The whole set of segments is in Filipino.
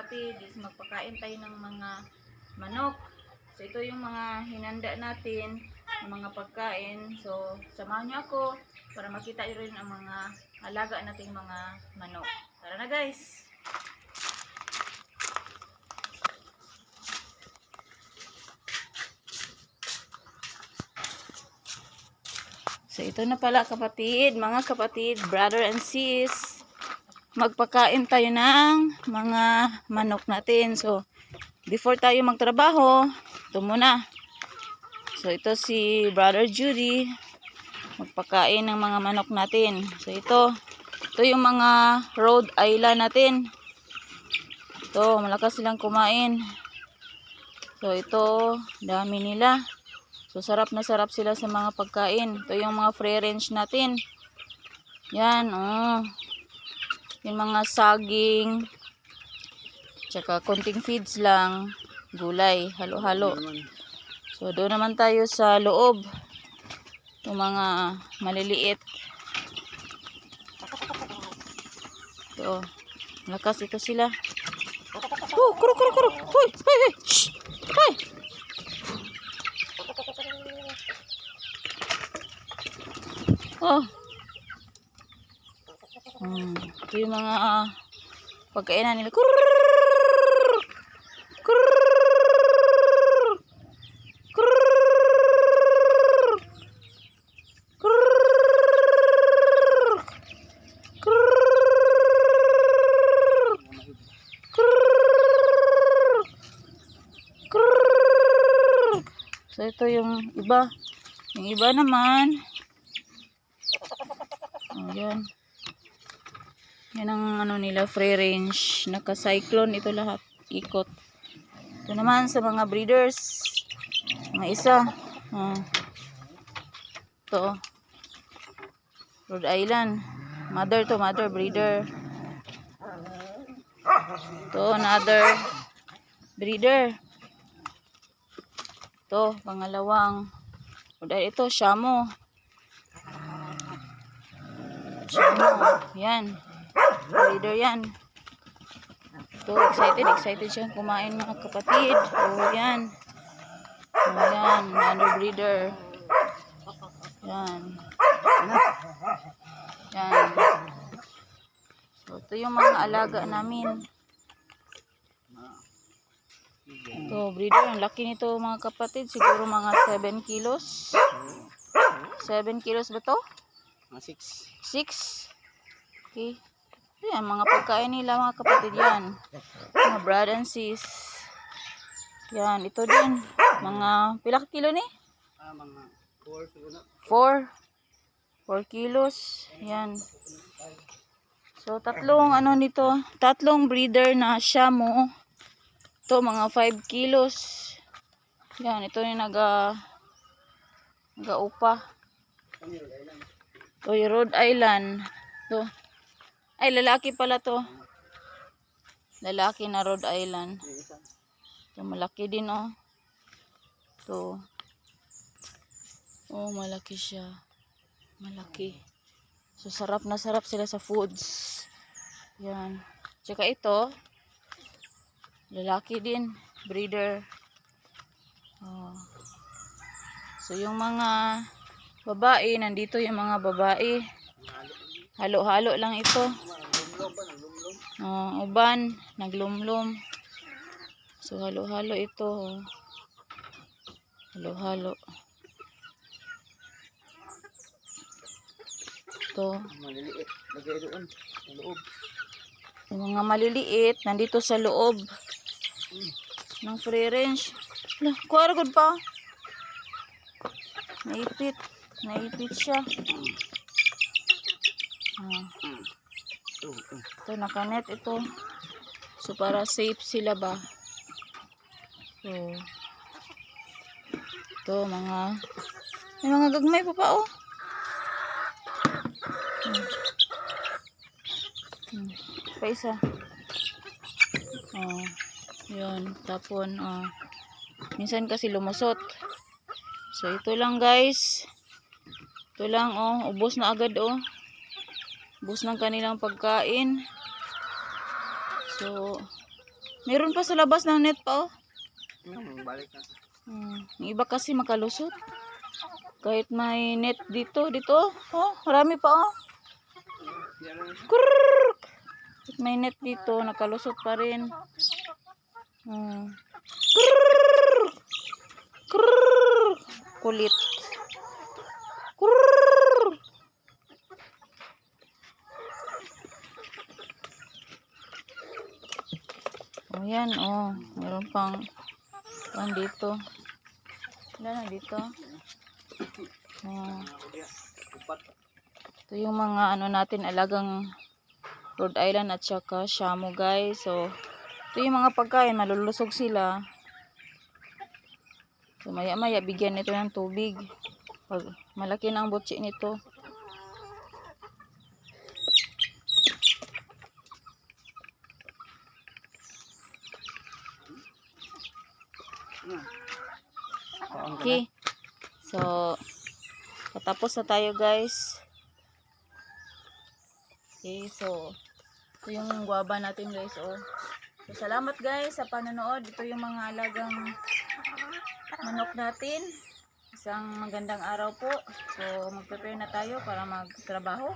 kapatid is magpakain tayo ng mga manok. So ito yung mga hinanda natin ng mga pagkain. So samahan niyo ako para makita rin ang mga alaga nating mga manok. Tara na guys! So ito na pala kapatid, mga kapatid, brother and sis. Magpakain tayo ng mga manok natin. So before tayo magtrabaho, ito muna. So ito si Brother Judy, magpakain ng mga manok natin. So ito yung mga Rhode Island natin. Ito, malakas silang kumain. So ito, dami nila. So sarap na sarap sila sa mga pagkain. Ito yung mga free range natin. Yan, oh. Yung mga saging. Tsaka konting feeds lang. Gulay, halo-halo. So doon naman tayo sa loob. Yung mga maliliit. Ito, malakas ito sila. Oh, kuro. Hoy, hoy, hoy. Shh. Hoy. Oh. Ito yung mga pagkainan nila. So ito yung iba. Yung iba naman. Oh, yan. Yan ang ano nila, free range. Naka-cyclone ito lahat. Ikot. Ito naman sa mga breeders. Mga isa. Oh. Ito. Rhode Island. Mother breeder. Ito, another breeder. Ito, pangalawang. Ito, Shamo. Yan. Breeder yan. Ito, excited siyang kumain mga kapatid. Oh, yan. Oh, yan. Another breeder. Yan. Yan. So, ito yung mga alaga namin. Ito, breeder. Ang laki nito mga kapatid. Siguro mga 7 kilos. 7 kilos ba to? 6. 6. Okay. Yan, mga pagkain nila mga kapatid yan. Mga brad and sis. Yan, ito din. Mga, pila kilo ni? Mga 4 siguro. 4 kilos. Yan. So, tatlong ano nito. Tatlong breeder na Shamo. Ito, mga 5 kilos. Yan, ito yung nag-upa. Ito yung Rhode Island. Ito. Ay, lalaki pala to. Lalaki na Rhode Island. Ito, malaki din, oh. Ito. Oh, malaki siya. Malaki. So, sarap na sarap sila sa foods. Yan. Tsaka ito, lalaki din. Breeder. Oh. So, yung mga babae, nandito yung mga babae. Halo-halo lang ito. Uban, naglumlum. So, halo-halo ito. Halo-halo. Ito. Maliliit. Lagay doon. Sa loob. Yung mga maliliit, nandito sa loob. Ng free range. Kuha ragod pa. Naipit. Naipit siya. Ito, nakanet ito. So, para safe sila ba? So, ito, may mga gagmay pa oh. Pa isa. Oh, yun. Tapon, minsan kasi lumusot. So, ito lang guys. Ito lang, oh. Ubos na agad, oh. Ubos ng kanilang pagkain. So, Meron pa sa labas ng net pa oh. Balik na. Yung iba kasi makalusot. Kahit may net dito, oh, marami pa oh. Kurrrr! Kahit may net dito, nakalusot pa rin. Kurrrr! Kurrrr! Kulit. Kurrrr! Oh, yan oh. Meron pang dito. Wala na dito. Oh. Ito yung mga ano natin, alagang Rhode Island at saka Shamu guys. So, ito yung mga pagkain, malulusog sila. So, maya-maya bigyan nito ng tubig. Pag malaki na ang butsi nito. Okay. So, patapos na tayo guys. Okay, so ito yung guava natin guys oh. So, salamat guys sa panonood. Ito yung mga alagang manok natin. Isang magandang araw po. So, mag-prepare na tayo para magtrabaho.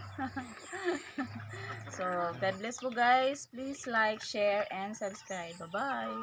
So, God bless po guys. Please like, share, and subscribe. Bye-bye.